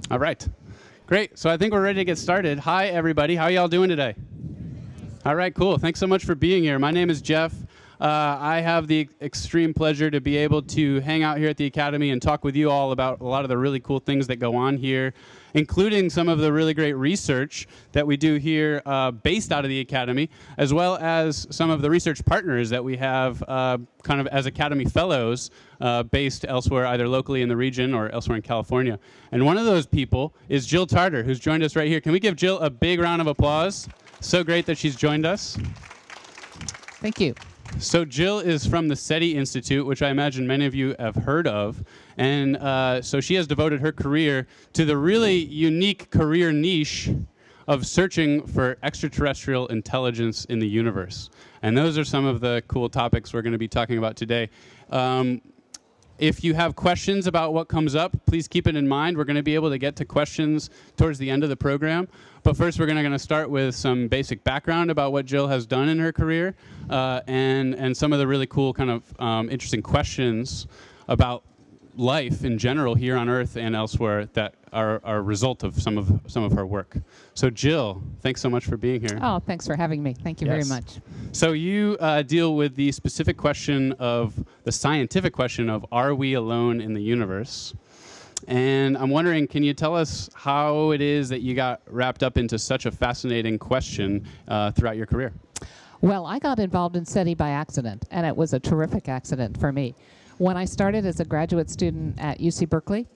All right. Great. So I think we're ready to get started. Hi, everybody. How y'all doing today? All right, cool. Thanks so much for being here. My name is Jeff. I have the extreme pleasure to be able to hang out here at the Academy and talk with you all about a lot of the really cool things that go on here, including some of the really great research that we do here based out of the Academy, as well as some of the research partners that we have kind of as Academy Fellows based elsewhere, either locally in the region or elsewhere in California. And one of those people is Jill Tarter, who's joined us right here. Can we give Jill a big round of applause? So great that she's joined us. Thank you. So Jill is from the SETI Institute, which I imagine many of you have heard of. And so she has devoted her career to the really unique career niche of searching for extraterrestrial intelligence in the universe. And those are some of the cool topics we're going to be talking about today. If you have questions about what comes up, please keep it in mind. We're going to be able to get to questions towards the end of the program. But first, we're going to start with some basic background about what Jill has done in her career and some of the really cool kind of interesting questions about life in general here on Earth and elsewhere that are a result of some of her work. So Jill, thanks so much for being here. Oh, thanks for having me. Thank you very much. So you deal with the specific question of the scientific question of, are we alone in the universe? And I'm wondering, can you tell us how it is that you got wrapped up into such a fascinating question throughout your career? Well, I got involved in SETI by accident, and it was a terrific accident for me. When I started as a graduate student at UC Berkeley,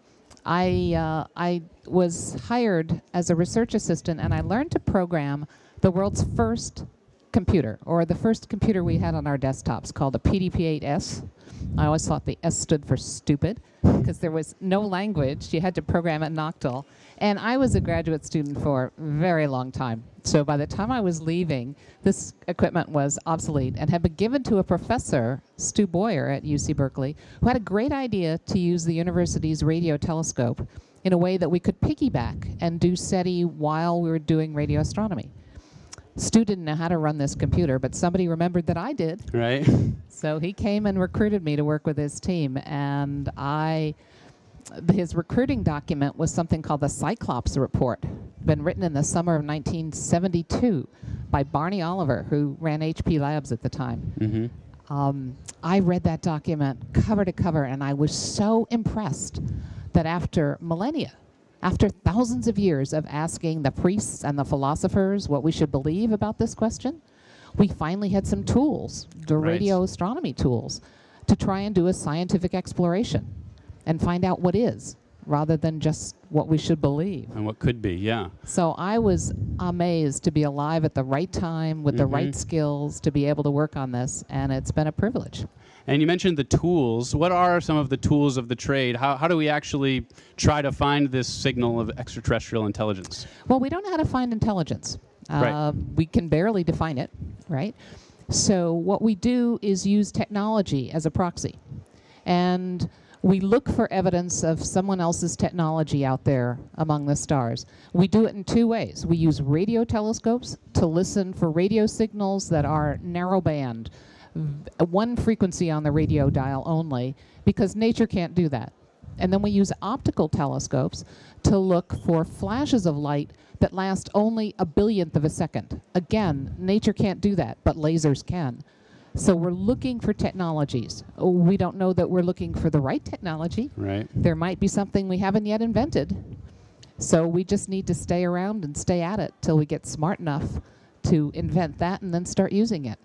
I was hired as a research assistant, and I learned to program the world's first computer, or the first computer we had on our desktops, called a PDP-8S. I always thought the S stood for stupid, because there was no language. You had to program it in Octal. And I was a graduate student for a very long time. So by the time I was leaving, this equipment was obsolete and had been given to a professor, Stu Boyer at UC Berkeley, who had a great idea to use the university's radio telescope in a way that we could piggyback and do SETI while we were doing radio astronomy. Stu didn't know how to run this computer, but somebody remembered that I did. Right. So he came and recruited me to work with his team, and his recruiting document was something called the Cyclops Report, been written in the summer of 1972 by Barney Oliver, who ran HP Labs at the time. Mm-hmm. I read that document cover to cover, and I was so impressed that after millennia, after thousands of years of asking the priests and the philosophers what we should believe about this question, we finally had some tools, the radio astronomy tools, to try and do a scientific exploration and find out what is, rather than just what we should believe. And what could be, yeah. So I was amazed to be alive at the right time with the right skills to be able to work on this, and it's been a privilege. And you mentioned the tools. What are some of the tools of the trade? How do we actually try to find this signal of extraterrestrial intelligence? Well, we don't know how to find intelligence. We can barely define it, right? So what we do is use technology as a proxy. And we look for evidence of someone else's technology out there among the stars. We do it in two ways. We use radio telescopes to listen for radio signals that are narrowband, one frequency on the radio dial only, because nature can't do that. And then we use optical telescopes to look for flashes of light that last only a billionth of a second. Again, nature can't do that, but lasers can. So we're looking for technologies. We don't know that we're looking for the right technology. Right. There might be something we haven't yet invented. So we just need to stay around and stay at it till we get smart enough to invent that and then start using it.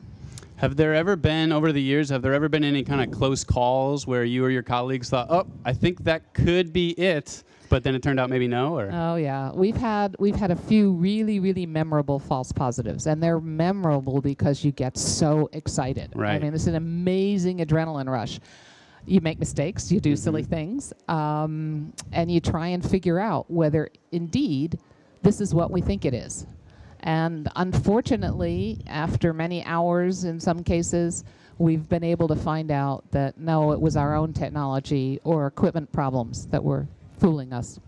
Have there ever been, over the years, any kind of close calls where you or your colleagues thought, oh, I think that could be it, but then it turned out maybe no? Or? Oh, yeah. We've had a few really, really memorable false positives, and they're memorable because you get so excited. Right. I mean, it's an amazing adrenaline rush. You make mistakes, you do silly things, and you try and figure out whether, indeed, this is what we think it is. And unfortunately, after many hours in some cases, we've been able to find out that, no, it was our own technology or equipment problems that were fooling us.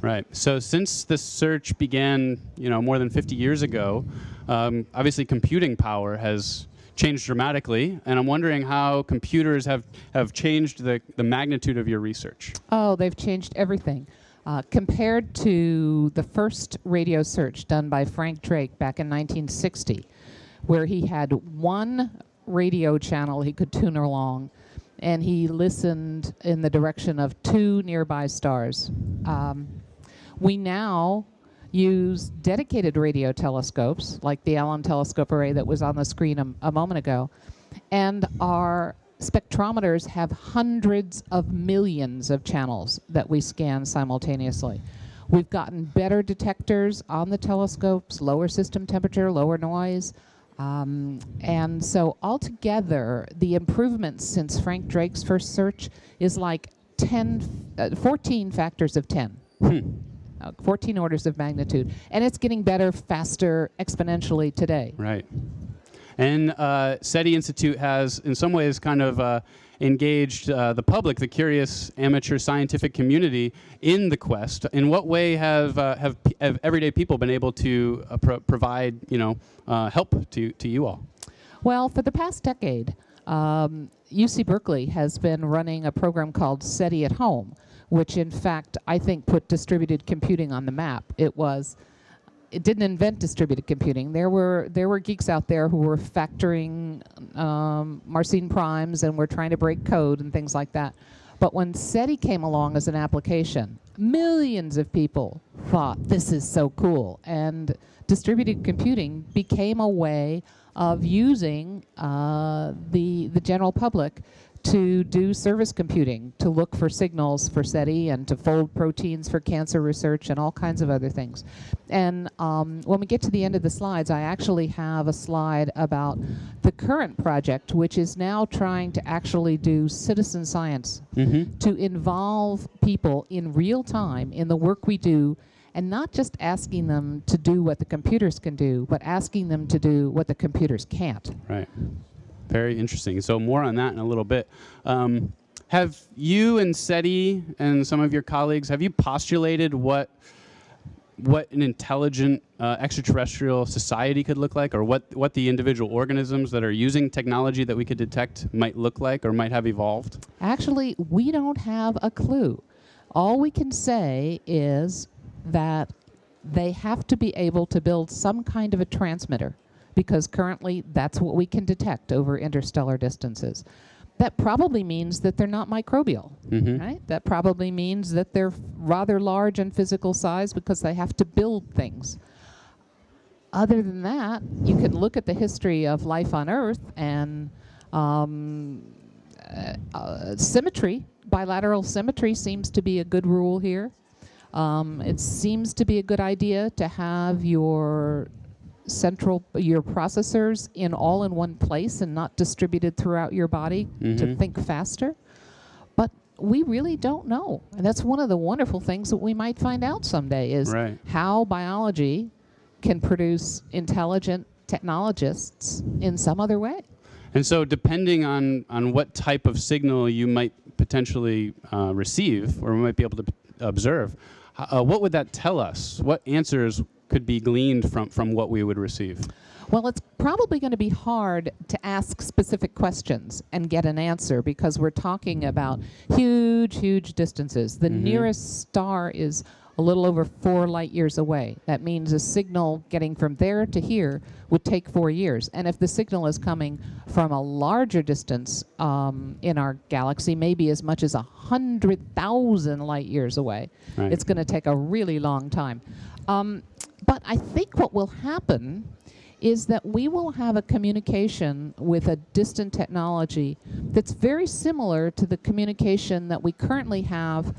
Right. So since the search began, more than 50 years ago, obviously computing power has changed dramatically, and I'm wondering how computers have changed the magnitude of your research. Oh, they've changed everything. Compared to the first radio search done by Frank Drake back in 1960, where he had one radio channel he could tune along, and he listened in the direction of 2 nearby stars. We now use dedicated radio telescopes, like the Allen Telescope Array that was on the screen a moment ago, and our spectrometers have hundreds of millions of channels that we scan simultaneously. We've gotten better detectors on the telescopes, lower system temperature, lower noise. And so altogether, the improvements since Frank Drake's first search is like 14 factors of 10. 14 orders of magnitude. And it's getting better, faster, exponentially today. Right. And SETI Institute has, in some ways, kind of engaged the public, the curious amateur scientific community, in the quest. In what way have everyday people been able to provide, help to you all? Well, for the past decade, UC Berkeley has been running a program called SETI at Home, which, in fact, I think put distributed computing on the map. It didn't invent distributed computing. There were geeks out there who were factoring Marcine primes and were trying to break code and things like that. But when SETI came along as an application, millions of people thought, this is so cool. And distributed computing became a way of using the general public to do service computing, to look for signals for SETI and to fold proteins for cancer research and all kinds of other things. And when we get to the end of the slides, I actually have a slide about the current project, which is now trying to actually do citizen science, to involve people in real time in the work we do, and not just asking them to do what the computers can do, but asking them to do what the computers can't. Right. Very interesting. So more on that in a little bit. Have you and SETI and some of your colleagues, have you postulated what an intelligent extraterrestrial society could look like, or what the individual organisms that are using technology that we could detect might look like or might have evolved? Actually, we don't have a clue. All we can say is that they have to be able to build some kind of a transmitter, because currently that's what we can detect over interstellar distances. That probably means that they're not microbial, right? That probably means that they're rather large in physical size because they have to build things. Other than that, you can look at the history of life on Earth and symmetry, bilateral symmetry seems to be a good rule here. It seems to be a good idea to have your processors all in one place and not distributed throughout your body to think faster. But we really don't know. And that's one of the wonderful things that we might find out someday is how biology can produce intelligent technologists in some other way. And so depending on what type of signal you might potentially receive or might be able to observe, what would that tell us? What answers could be gleaned from what we would receive? Well, it's probably going to be hard to ask specific questions and get an answer because we're talking about huge, huge distances. The nearest star is a little over 4 light years away. That means a signal getting from there to here would take 4 years. And if the signal is coming from a larger distance in our galaxy, maybe as much as 100,000 light years away, it's going to take a really long time. But I think what will happen is that we will have a communication with a distant technology that's very similar to the communication that we currently have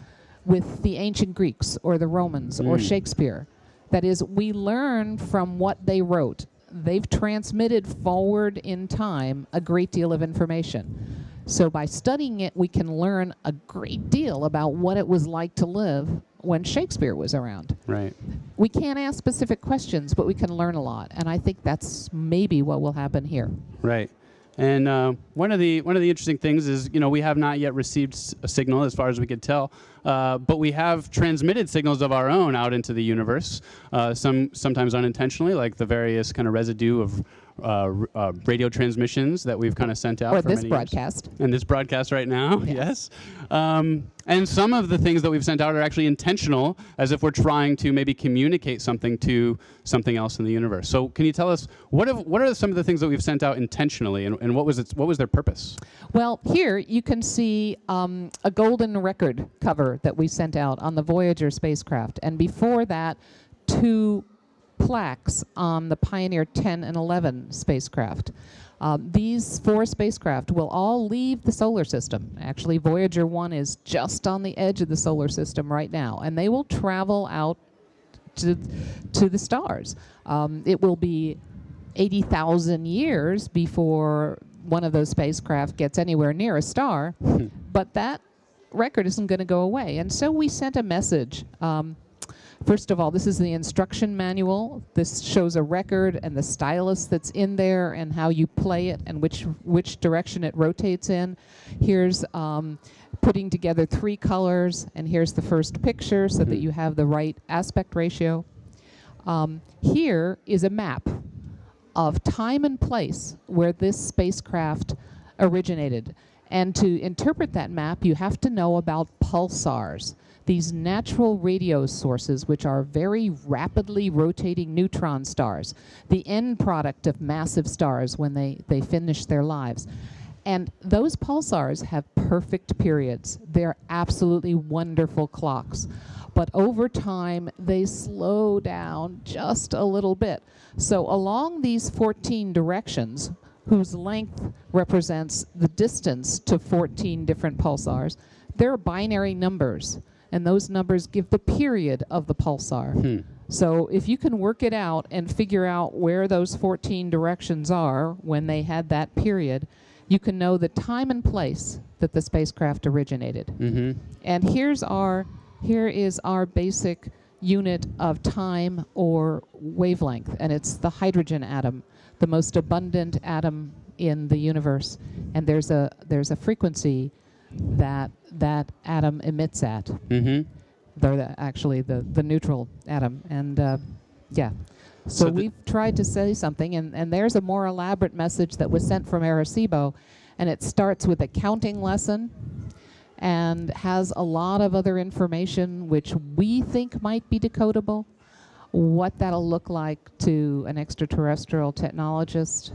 with the ancient Greeks or the Romans or Shakespeare. That is, we learn from what they wrote. They've transmitted forward in time a great deal of information. So by studying it, we can learn a great deal about what it was like to live when Shakespeare was around. Right. We can't ask specific questions, but we can learn a lot. And I think that's maybe what will happen here. Right. And one of the interesting things is, we have not yet received a signal, as far as we could tell, but we have transmitted signals of our own out into the universe, sometimes unintentionally, like the various kind of residue of radio transmissions that we've kind of sent out or for this many broadcast. years. And this broadcast right now, Yes. yes. And some of the things that we've sent out are actually intentional, as if we're trying to maybe communicate something to something else in the universe. So can you tell us, what are some of the things that we've sent out intentionally, and what was their purpose? Well, here you can see a golden record cover that we sent out on the Voyager spacecraft. And before that, 2 plaques on the Pioneer 10 and 11 spacecraft. These 4 spacecraft will all leave the solar system. Actually, Voyager 1 is just on the edge of the solar system right now, and they will travel out to the stars. It will be 80,000 years before one of those spacecraft gets anywhere near a star, but that record isn't going to go away. And so we sent a message. First of all, this is the instruction manual. This shows a record and the stylus that's in there and how you play it and which direction it rotates in. Here's putting together 3 colors, and here's the first picture so that you have the right aspect ratio. Here is a map of time and place where this spacecraft originated. And to interpret that map, you have to know about pulsars. These natural radio sources, which are very rapidly rotating neutron stars, the end product of massive stars when they finish their lives. And those pulsars have perfect periods. They're absolutely wonderful clocks. But over time, they slow down just a little bit. So along these 14 directions, whose length represents the distance to 14 different pulsars, there are binary numbers. And those numbers give the period of the pulsar. So if you can work it out and figure out where those 14 directions are when they had that period, you can know the time and place that the spacecraft originated. And here is our basic unit of time or wavelength, and it's the hydrogen atom, the most abundant atom in the universe. And there's a frequency that atom emits at. They're actually the neutral atom. And yeah. So we've tried to say something, and there's a more elaborate message that was sent from Arecibo, and it starts with a counting lesson and has a lot of other information which we think might be decodable. What that'll look like to an extraterrestrial technologist,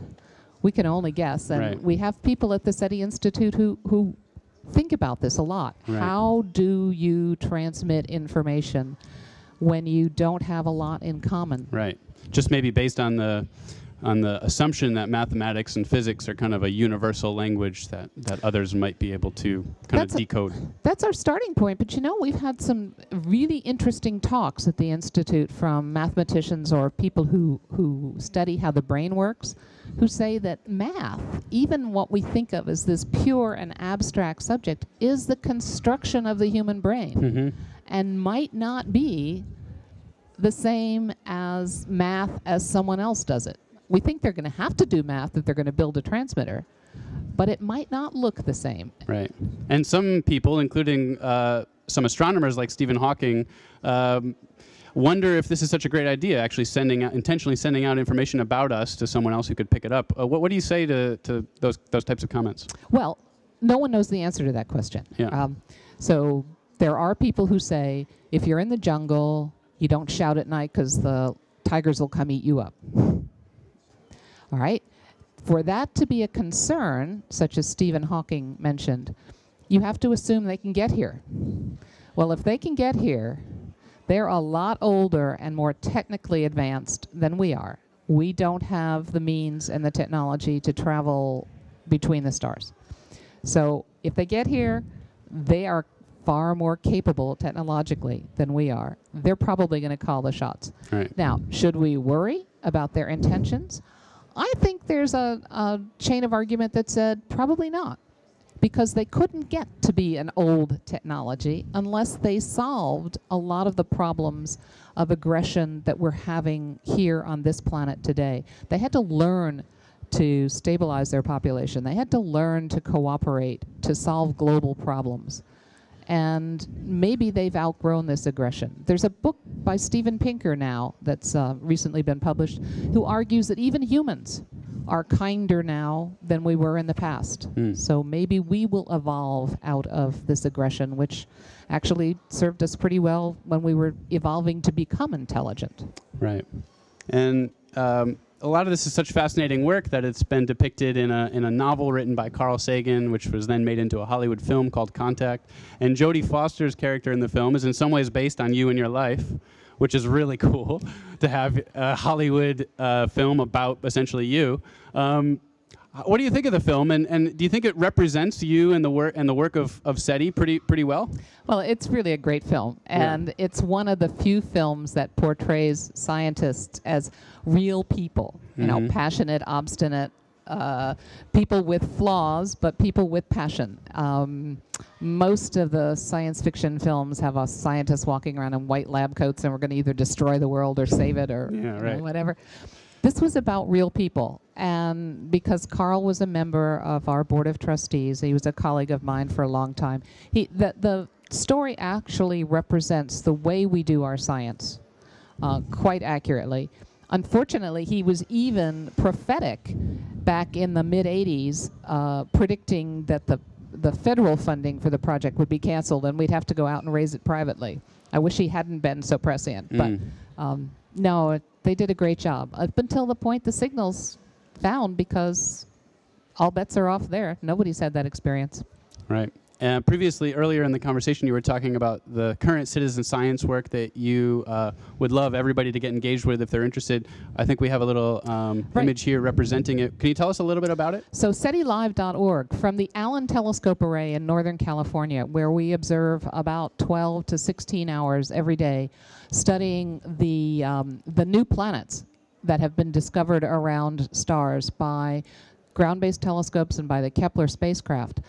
we can only guess. And we have people at the SETI Institute who think about this a lot. How do you transmit information when you don't have a lot in common? Just maybe based on the assumption that mathematics and physics are kind of a universal language that others might be able to kind of decode. That's our starting point. But you know, we've had some really interesting talks at the Institute from mathematicians or people who study how the brain works, who say that math, even what we think of as this pure and abstract subject, is the construction of the human brain and might not be the same as math as someone else does it. We think they're going to have to do math if they're going to build a transmitter, but it might not look the same. And some people, including some astronomers like Stephen Hawking, wonder if this is such a great idea, actually intentionally sending out information about us to someone else who could pick it up. What do you say to those types of comments? Well, no one knows the answer to that question. So there are people who say, if you're in the jungle, you don't shout at night because the tigers will come eat you up. All right? For that to be a concern, such as Stephen Hawking mentioned, you have to assume they can get here. Well, if they can get here, they're a lot older and more technically advanced than we are. We don't have the means and the technology to travel between the stars. So if they get here, they are far more capable technologically than we are. They're probably going to call the shots. Now, should we worry about their intentions? I think there's a chain of argument that said probably not, because they couldn't get to be an old technology unless they solved a lot of the problems of aggression that we're having here on this planet today. They had to learn to stabilize their population. They had to learn to cooperate, to solve global problems. and maybe they've outgrown this aggression. There's a book by Steven Pinker now that's recently been published who argues that even humans are kinder now than we were in the past. So maybe we will evolve out of this aggression, which actually served us pretty well when we were evolving to become intelligent. Right. And a lot of this is such fascinating work that it's been depicted in a novel written by Carl Sagan, which was then made into a Hollywood film called Contact. And Jodie Foster's character in the film is in some ways based on you and your life, which is really cool to have a Hollywood film about essentially you. What do you think of the film, and do you think it represents you and the work of SETI pretty well? Well, it's really a great film, and it's one of the few films that portrays scientists as real people, you know, passionate, obstinate, people with flaws, but people with passion. Most of the science fiction films have a scientist walking around in white lab coats and we're going to either destroy the world or save it or you know, whatever. This was about real people, and because Carl was a member of our board of trustees, he was a colleague of mine for a long time, the story actually represents the way we do our science quite accurately. Unfortunately, he was even prophetic back in the mid-'80s, predicting that the federal funding for the project would be canceled and we'd have to go out and raise it privately. I wish he hadn't been so prescient, but no, they did a great job up until the point the signal's found, because all bets are off there. Nobody's had that experience. Right. Previously, earlier in the conversation, you were talking about the current citizen science work that you would love everybody to get engaged with if they're interested. I think we have a little image here representing it. Can you tell us a little bit about it? So SETILive.org, from the Allen Telescope Array in Northern California, where we observe about 12 to 16 hours every day, studying the new planets that have been discovered around stars by ground-based telescopes and by the Kepler spacecraft.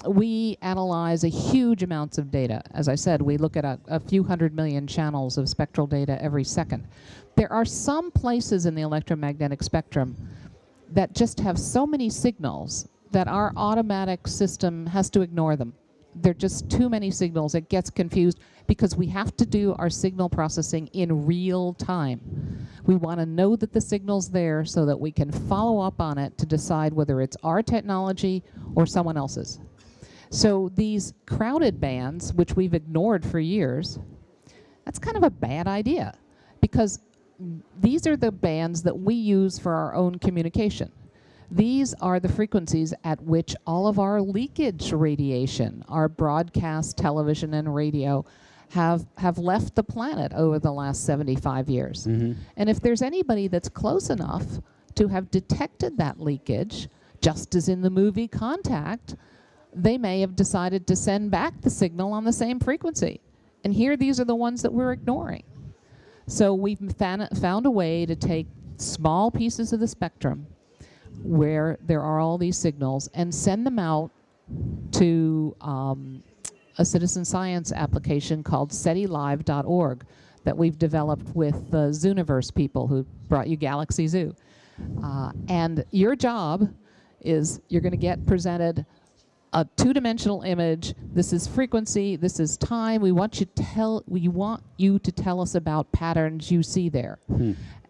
We analyze a huge amounts of data. As I said, we look at a few 100 million channels of spectral data every second. There are some places in the electromagnetic spectrum that just have so many signals that our automatic system has to ignore them. There are just too many signals. It gets confused because we have to do our signal processing in real time. We want to know that the signal's there so that we can follow up on it to decide whether it's our technology or someone else's. So these crowded bands, which we've ignored for years, that's kind of a bad idea, because these are the bands that we use for our own communication. These are the frequencies at which all of our leakage radiation, our broadcast television and radio, have left the planet over the last 75 years. And if there's anybody that's close enough to have detected that leakage, just as in the movie Contact, they may have decided to send back the signal on the same frequency. And here, these are the ones that we're ignoring. So we've found a way to take small pieces of the spectrum where there are all these signals and send them out to a citizen science application called SETILive.org that we've developed with the Zooniverse people who brought you Galaxy Zoo. And your job is you're going to get presented a two-dimensional image. This is frequency, this is time. We want you to tell us about patterns you see there.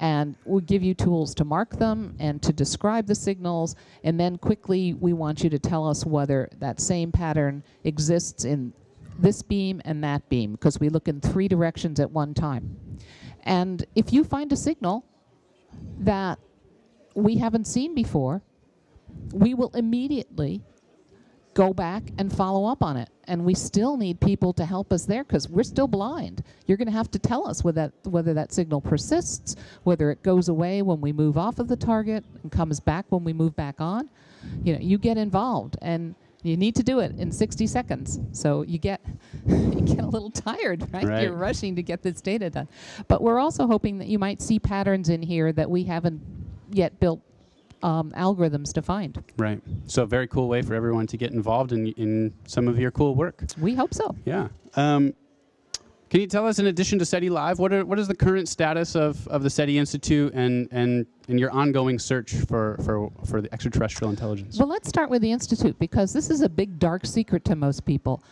And we'll give you tools to mark them and to describe the signals, and then quickly we want you to tell us whether that same pattern exists in this beam and that beam, because we look in 3 directions at one time. And if you find a signal that we haven't seen before, we will immediately go back and follow up on it. And we still need people to help us there because we're still blind. You're going to have to tell us whether that signal persists, whether it goes away when we move off of the target and comes back when we move back on. You know, you get involved, and you need to do it in 60 seconds. So you get a little tired, right? You're rushing to get this data done. But we're also hoping that you might see patterns in here that we haven't yet built algorithms to find. Right. So a very cool way for everyone to get involved in some of your cool work. We hope so. Yeah. Can you tell us, in addition to SETI Live, what is the current status of the SETI Institute and your ongoing search for the extraterrestrial intelligence? Well, let's start with the Institute, because this is a big dark secret to most people.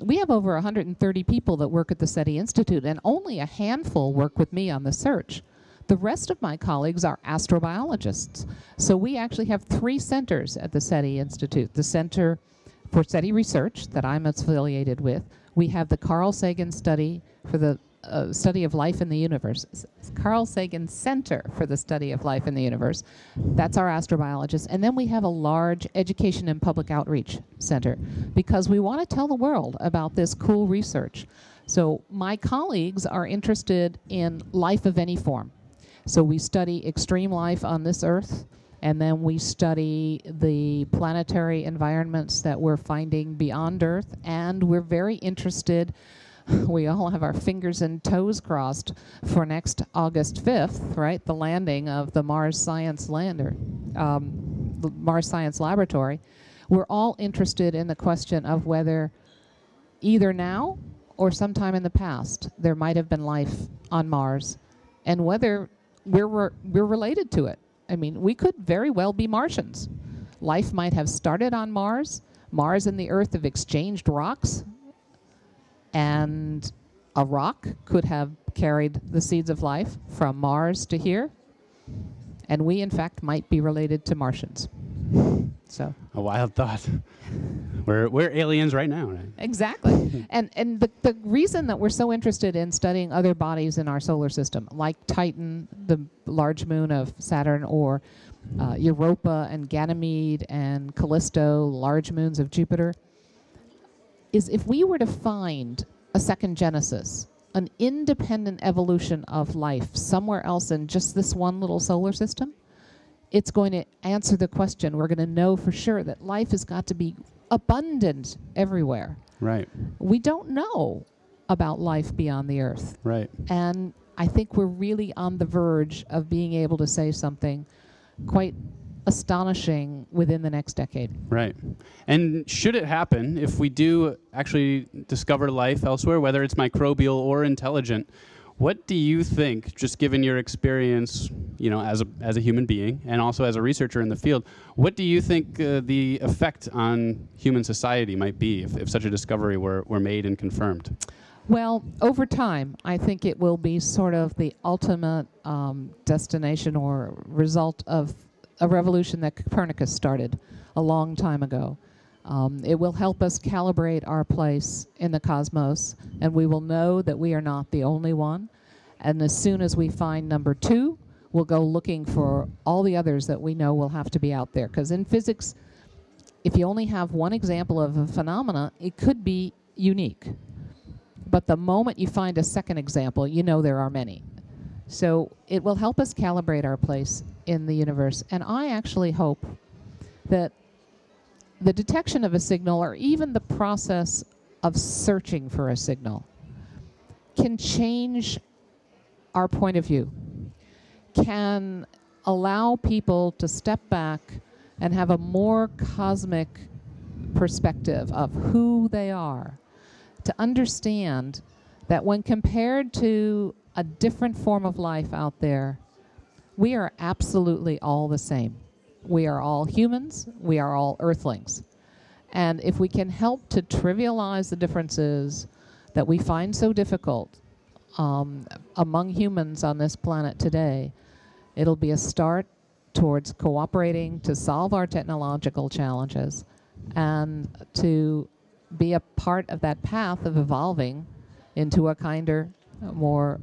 We have over 130 people that work at the SETI Institute, and only a handful work with me on the search. The rest of my colleagues are astrobiologists. So we actually have 3 centers at the SETI Institute. The Center for SETI Research that I'm affiliated with. We have the Carl Sagan Study for the Study of Life in the Universe. Carl Sagan Center for the Study of Life in the Universe. That's our astrobiologists. And then we have a large education and public outreach center because we want to tell the world about this cool research. So my colleagues are interested in life of any form. So we study extreme life on this Earth, and then we study the planetary environments that we're finding beyond Earth, and we're very interested. We all have our fingers and toes crossed for next August 5th, right? The landing of the Mars Science Lander, the Mars Science Laboratory. We're all interested in the question of whether either now or sometime in the past there might have been life on Mars, and whether we're related to it. I mean, we could very well be Martians. Life might have started on Mars. Mars and the Earth have exchanged rocks, and a rock could have carried the seeds of life from Mars to here, and we, in fact, might be related to Martians. So a wild thought. We're aliens right now, right? Exactly. and the reason that we're so interested in studying other bodies in our solar system, like Titan, the large moon of Saturn, or Europa and Ganymede and Callisto, large moons of Jupiter, is if we were to find a second Genesis, an independent evolution of life somewhere else in just this one little solar system, it's going to answer the question. We're going to know for sure that life has got to be abundant everywhere. Right. We don't know about life beyond the Earth. Right. And I think we're really on the verge of being able to say something quite astonishing within the next decade. Right. And should it happen, if we do actually discover life elsewhere, whether it's microbial or intelligent, what do you think, just given your experience, you know, as a human being and also as a researcher in the field, what do you think the effect on human society might be if such a discovery were made and confirmed? Well, over time, I think it will be sort of the ultimate destination or result of a revolution that Copernicus started a long time ago. It will help us calibrate our place in the cosmos, and we will know that we are not the only one. And as soon as we find number 2, we'll go looking for all the others that we know will have to be out there. Because in physics, if you only have one example of a phenomena, it could be unique. But the moment you find a second example, you know there are many. So it will help us calibrate our place in the universe. And I actually hope that the detection of a signal, or even the process of searching for a signal, can change our point of view, can allow people to step back and have a more cosmic perspective of who they are, to understand that when compared to a different form of life out there, we are absolutely all the same. We are all humans. We are all Earthlings. And if we can help to trivialize the differences that we find so difficult among humans on this planet today, it'll be a start towards cooperating to solve our technological challenges and to be a part of that path of evolving into a kinder, more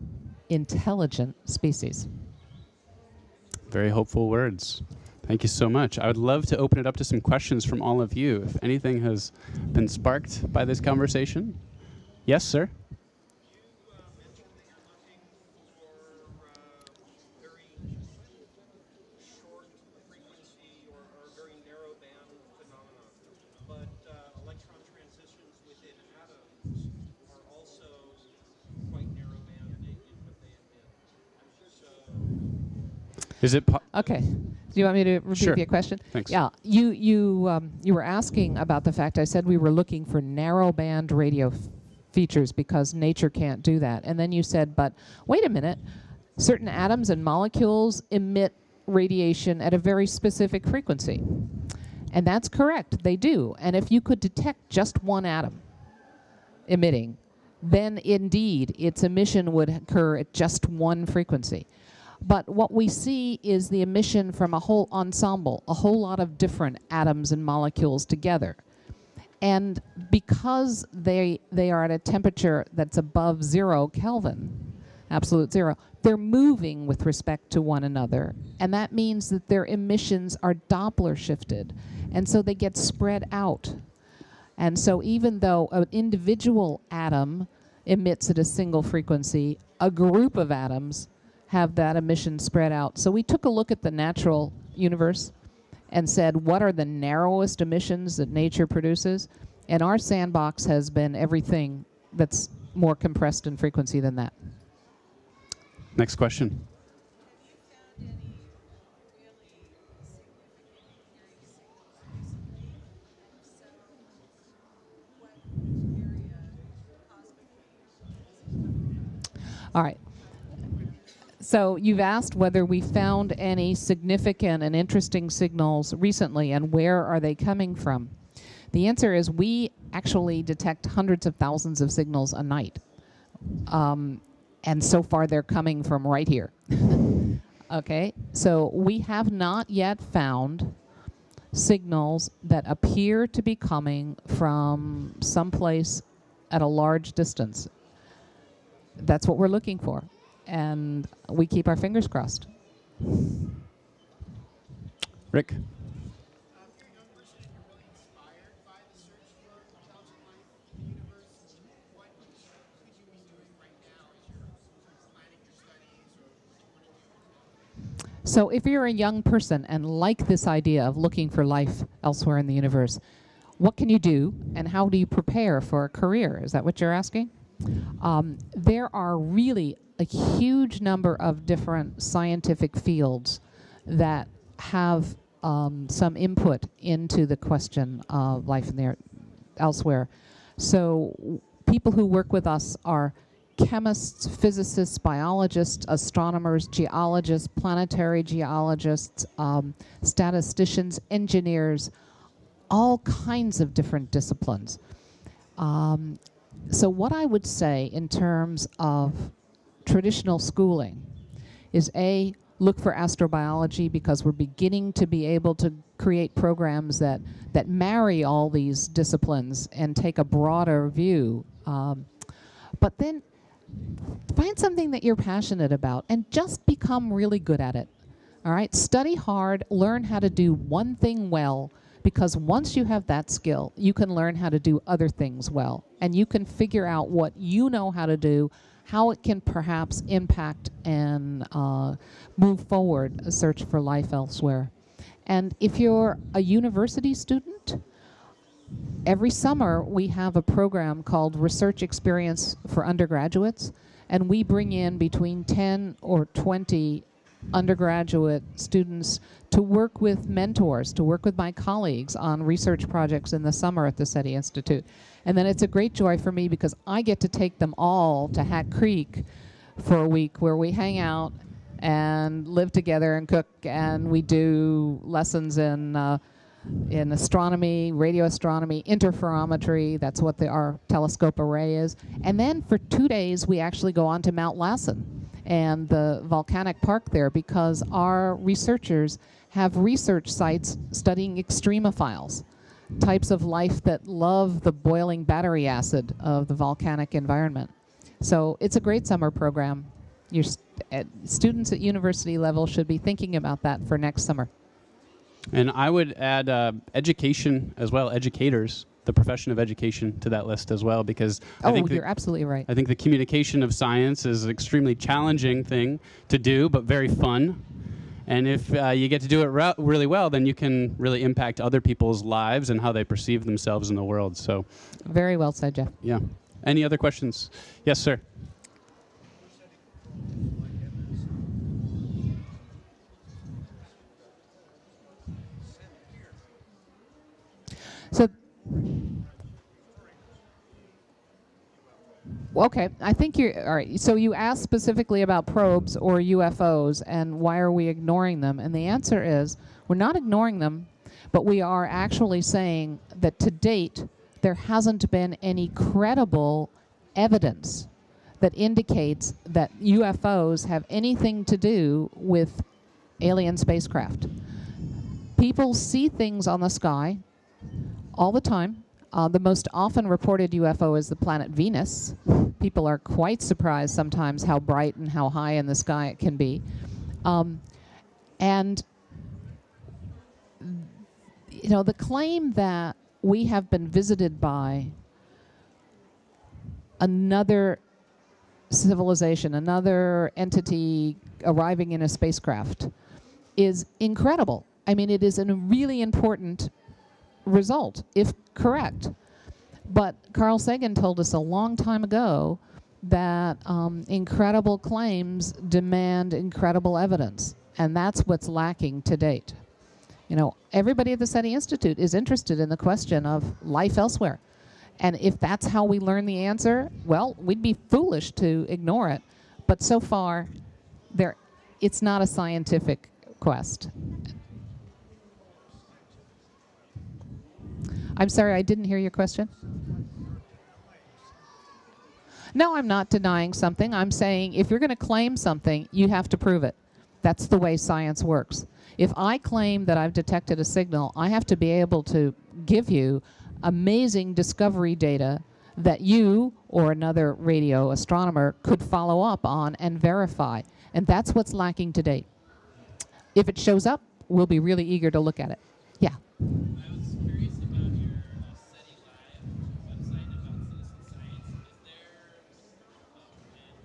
intelligent species. Very hopeful words. Thank you so much. I would love to open it up to some questions from all of you. If anything has been sparked by this conversation. Yes, sir? You mentioned that you're looking for very short frequency or very narrow band phenomena, but electron transitions within atoms are also quite narrow band in what they emit. So Is it Okay. Do you want me to repeat Sure. your question? Thanks. Yeah. You were asking about the fact I said we were looking for narrowband radio features because nature can't do that. And then you said, but wait a minute, certain atoms and molecules emit radiation at a very specific frequency. And that's correct, they do. And if you could detect just one atom, emitting, then indeed its emission would occur at just one frequency. But what we see is the emission from a whole ensemble, a whole lot of different atoms and molecules together. And because they are at a temperature that's above 0 Kelvin, absolute zero, they're moving with respect to one another. And that means that their emissions are Doppler shifted. And so they get spread out. And so even though an individual atom emits at a single frequency, a group of atoms have that emission spread out. So we took a look at the natural universe and said, what are the narrowest emissions that nature produces? And our sandbox has been everything that's more compressed in frequency than that. Next question. All right. So you've asked whether we found any significant and interesting signals recently, and where are they coming from? The answer is we actually detect hundreds of thousands of signals a night. And so far they're coming from right here. Okay, so we have not yet found signals that appear to be coming from someplace at a large distance. That's what we're looking for. And we keep our fingers crossed. Rick? So if you're a young person and like this idea of looking for life elsewhere in the universe, what can you do and how do you prepare for a career? Is that what you're asking? There are really a huge number of different scientific fields that have some input into the question of life in the elsewhere. So people who work with us are chemists, physicists, biologists, astronomers, geologists, planetary geologists, statisticians, engineers, all kinds of different disciplines. So what I would say in terms of traditional schooling is A, look for astrobiology, because we're beginning to be able to create programs that marry all these disciplines and take a broader view. But then find something that you're passionate about and just become really good at it. All right, study hard, learn how to do one thing well, because once you have that skill, you can learn how to do other things well, and you can figure out what you know how to do, how it can perhaps impact and move forward a search for life elsewhere. And if you're a university student, every summer we have a program called Research Experience for Undergraduates, and we bring in between 10 or 20 undergraduate students to work with mentors, to work with my colleagues on research projects in the summer at the SETI Institute. And then it's a great joy for me because I get to take them all to Hat Creek for a week where we hang out and live together and cook, and we do lessons in astronomy, radio astronomy, interferometry. That's what our telescope array is. And then for 2 days, we actually go on to Mount Lassen and the volcanic park there, because our researchers have research sites studying extremophiles, types of life that love the boiling battery acid of the volcanic environment. So it's a great summer program. Your students at university level should be thinking about that for next summer. And I would add education as well, educators, the profession of education to that list as well, because I think you're absolutely right. I think the communication of science is an extremely challenging thing to do, but very fun. And if you get to do it really well, then you can really impact other people's lives and how they perceive themselves in the world. So, very well said, Jeff. Yeah. Any other questions? Yes, sir. So, okay, I think you're, all right, so you asked specifically about probes or UFOs and why are we ignoring them? And the answer is, we're not ignoring them, but we are actually saying that to date, there hasn't been any credible evidence that indicates that UFOs have anything to do with alien spacecraft. People see things on the sky all the time. The most often reported UFO is the planet Venus. People are quite surprised sometimes how bright and how high in the sky it can be. And you know, the claim that we have been visited by another civilization, another entity arriving in a spacecraft is incredible. I mean, it is a really important result, if correct. But Carl Sagan told us a long time ago that incredible claims demand incredible evidence, and that's what's lacking to date. You know, everybody at the SETI Institute is interested in the question of life elsewhere. And if that's how we learn the answer, well, we'd be foolish to ignore it. But so far, it's not a scientific quest. I'm sorry, I didn't hear your question. No, I'm not denying something. I'm saying if you're going to claim something, you have to prove it. That's the way science works. If I claim that I've detected a signal, I have to be able to give you amazing discovery data that you or another radio astronomer could follow up on and verify. And that's what's lacking to date. If it shows up, we'll be really eager to look at it. Yeah. I was curious about your SETI Live website about citizen science. Is there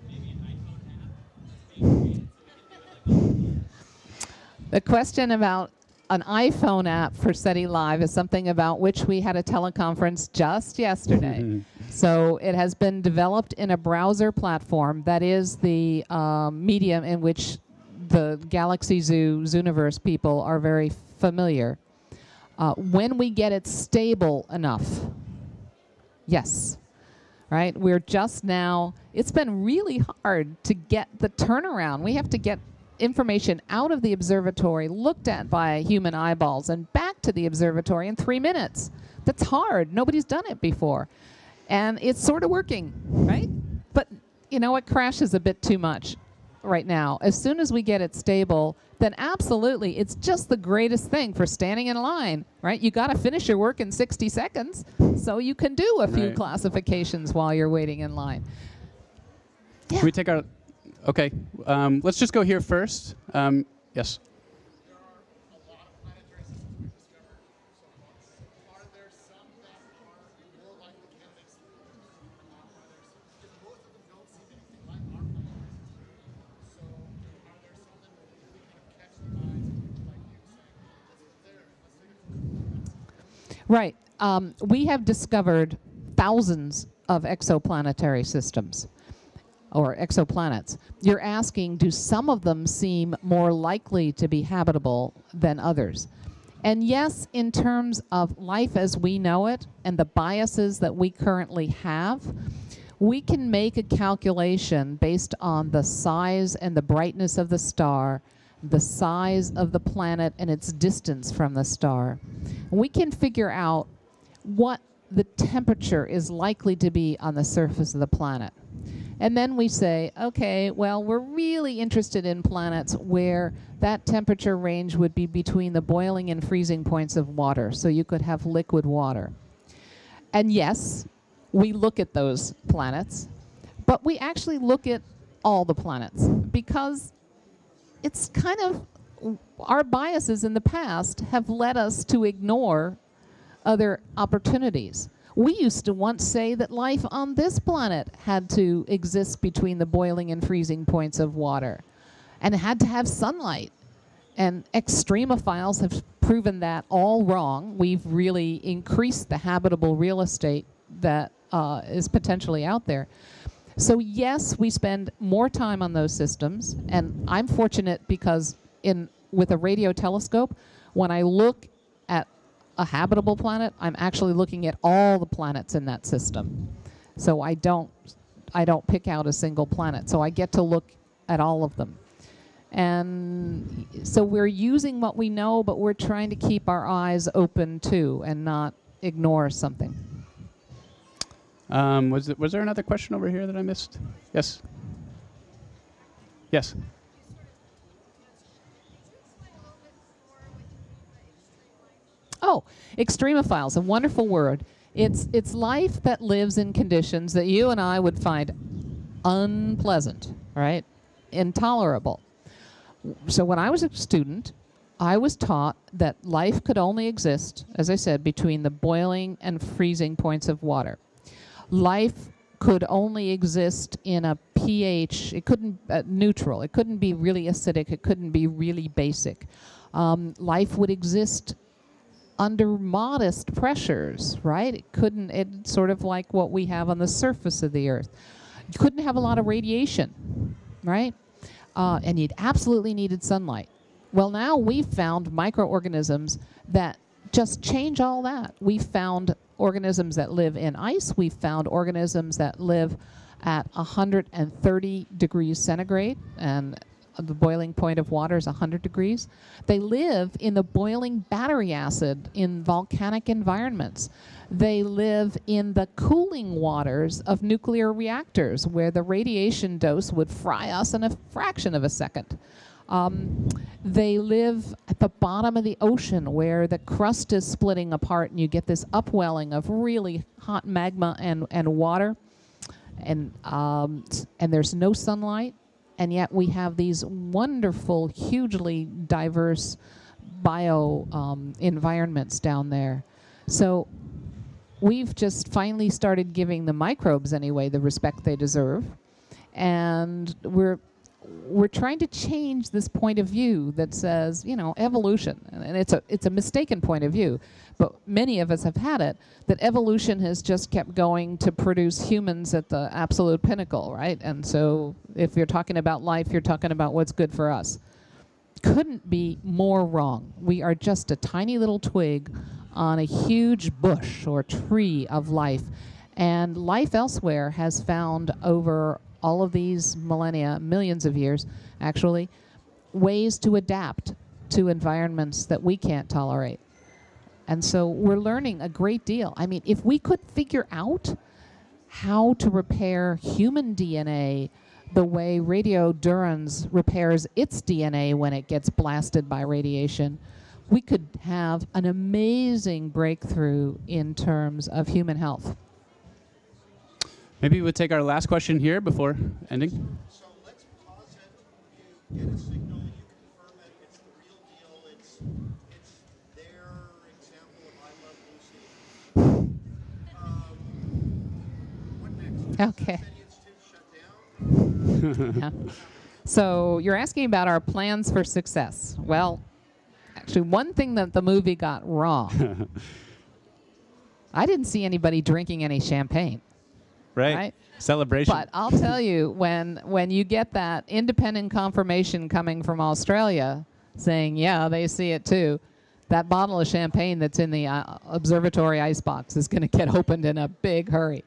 maybe an iPhone app that's being created so we can do it like The question about an iPhone app for SETI Live is something about which we had a teleconference just yesterday. So it has been developed in a browser platform that is the medium in which the Galaxy Zoo, Zooniverse people are very familiar. When we get it stable enough, yes, right? We're just now, it's been really hard to get the turnaround. We have to get information out of the observatory, looked at by human eyeballs, and back to the observatory in 3 minutes. That's hard. Nobody's done it before. And it's sort of working, right? But, you know, it crashes a bit too much right now. As soon as we get it stable, then absolutely, it's just the greatest thing for standing in line, right? You got to finish your work in 60 seconds, so you can do a few classifications while you're waiting in line. Yeah. Can we take our... Okay, let's just go here first. Yes. There are a lot of planetary systems we've discovered so far. Are there some that are more likely candidates than others? Because most of them don't seem anything like our planetary system. So are there some that really kind of catch the eyes of people like you saying, let's take it? Right. We have discovered thousands of exoplanetary systems, or exoplanets. You're asking, do some of them seem more likely to be habitable than others? And yes, in terms of life as we know it and the biases that we currently have, we can make a calculation based on the size and the brightness of the star, the size of the planet and its distance from the star. We can figure out what the temperature is likely to be on the surface of the planet. And then we say, okay, well, we're really interested in planets where that temperature range would be between the boiling and freezing points of water, so you could have liquid water. And yes, we look at those planets, but we actually look at all the planets because it's kind of, our biases in the past have led us to ignore other opportunities. We used to once say that life on this planet had to exist between the boiling and freezing points of water, and it had to have sunlight. And extremophiles have proven that all wrong. We've really increased the habitable real estate that is potentially out there. So yes, we spend more time on those systems, and I'm fortunate because with a radio telescope, when I look at a habitable planet, I'm actually looking at all the planets in that system. So I don't pick out a single planet. So I get to look at all of them. And so we're using what we know, but we're trying to keep our eyes open too and not ignore something. Was there another question over here that I missed? Yes. Yes. Oh, extremophiles, a wonderful word. It's life that lives in conditions that you and I would find unpleasant, right? Intolerable. So when I was a student, I was taught that life could only exist, as I said, between the boiling and freezing points of water. Life could only exist in a pH, it couldn't, neutral. It couldn't be really acidic. It couldn't be really basic. Life would exist under modest pressures, right? It's sort of like what we have on the surface of the Earth. You couldn't have a lot of radiation, right? And you'd absolutely needed sunlight. Well, now we've found microorganisms that just change all that. We've found organisms that live in ice. We've found organisms that live at 130 degrees centigrade, and the boiling point of water is 100 degrees. They live in the boiling battery acid in volcanic environments. They live in the cooling waters of nuclear reactors, where the radiation dose would fry us in a fraction of a second. They live at the bottom of the ocean, where the crust is splitting apart and you get this upwelling of really hot magma and water. And there's no sunlight. And yet we have these wonderful, hugely diverse environments down there. So we've just finally started giving the microbes, anyway, the respect they deserve. And we're trying to change this point of view that says, evolution. And it's a mistaken point of view, but many of us have had it, that evolution has just kept going to produce humans at the absolute pinnacle, right? And so if you're talking about life, you're talking about what's good for us. Couldn't be more wrong. We are just a tiny little twig on a huge bush or tree of life. And life elsewhere has found over all of these millennia, millions of years, actually, ways to adapt to environments that we can't tolerate. And so we're learning a great deal. I mean, if we could figure out how to repair human DNA the way radiodurans repairs its DNA when it gets blasted by radiation, we could have an amazing breakthrough in terms of human health. Maybe we'll take our last question here before ending. So let's posit you get a signal, you confirm that it's the real deal, it's their example of I Love Lucy. What next? Okay. SETI Institute shut down? Yeah. So you're asking about our plans for success. Well, actually, one thing that the movie got wrong, I didn't see anybody drinking any champagne. Right. Celebration. But I'll tell you, when you get that independent confirmation coming from Australia saying, yeah, they see it too, that bottle of champagne that's in the observatory icebox is going to get opened in a big hurry.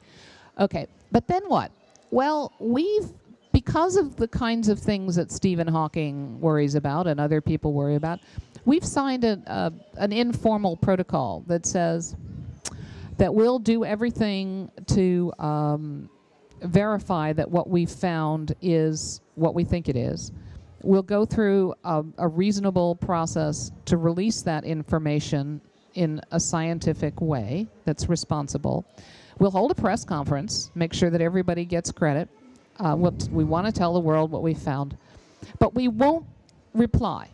Okay, but then what? Well, because of the kinds of things that Stephen Hawking worries about and other people worry about, we've signed an informal protocol that says that we'll do everything to verify that what we've found is what we think it is. We'll go through a reasonable process to release that information in a scientific way that's responsible. We'll hold a press conference, make sure that everybody gets credit. We want to tell the world what we found. But we won't reply.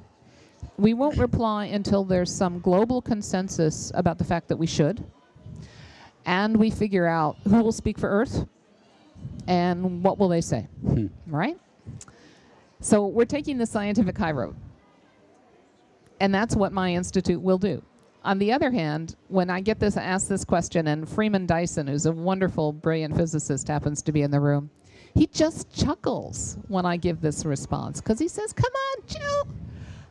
We won't reply until there's some global consensus about the fact that we should. And we figure out who will speak for Earth and what will they say, right? So we're taking the scientific high road. And that's what my institute will do. On the other hand, when I get asked this question, and Freeman Dyson, who's a wonderful, brilliant physicist, happens to be in the room, he just chuckles when I give this response, because he says, come on, Jill,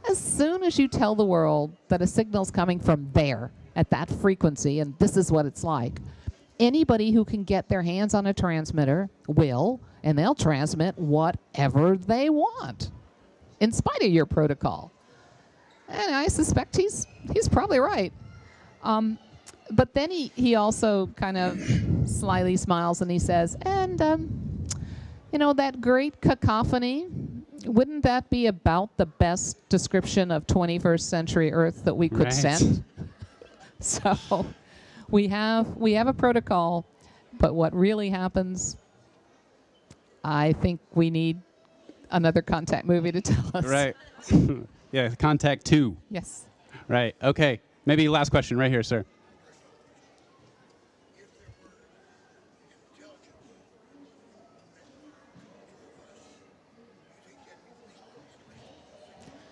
as soon as you tell the world that a signal's coming from there, at that frequency, and this is what it's like, anybody who can get their hands on a transmitter will, and they'll transmit whatever they want, in spite of your protocol. And I suspect he's probably right. But then he also kind of slyly smiles and he says, and, you know, that great cacophony, wouldn't that be about the best description of 21st century Earth that we could Right. send? So we have a protocol, but what really happens, I think we need another Contact movie to tell us. Right. Yeah, Contact 2. Yes. Right. Okay. Maybe last question right here, sir.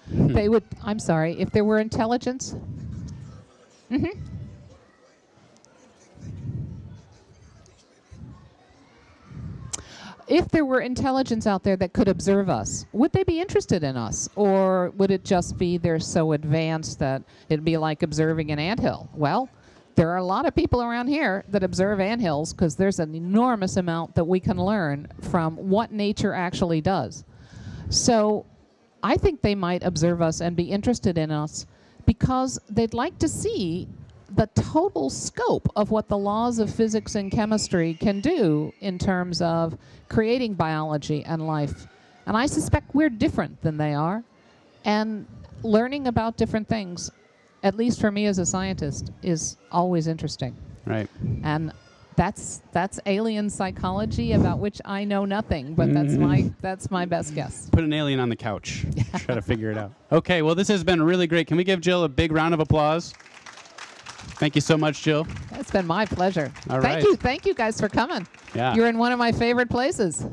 They would, I'm sorry, if there were intelligence. If there were intelligence out there that could observe us, would they be interested in us? Or would it just be they're so advanced that it'd be like observing an anthill? Well, there are a lot of people around here that observe anthills because there's an enormous amount that we can learn from what nature actually does. So I think they might observe us and be interested in us because they'd like to see the total scope of what the laws of physics and chemistry can do in terms of creating biology and life. And I suspect we're different than they are. And learning about different things, at least for me as a scientist, is always interesting. Right. And that's alien psychology about which I know nothing, but that's my best guess. Put an alien on the couch. Try to figure it out. Okay, well, this has been really great. Can we give Jill a big round of applause? Thank you so much, Jill. It's been my pleasure. All Thank right. you. Thank you guys for coming. Yeah. You're in one of my favorite places.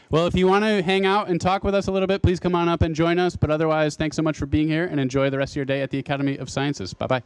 Well, if you want to hang out and talk with us a little bit, please come on up and join us. But otherwise, thanks so much for being here and enjoy the rest of your day at the Academy of Sciences. Bye-bye.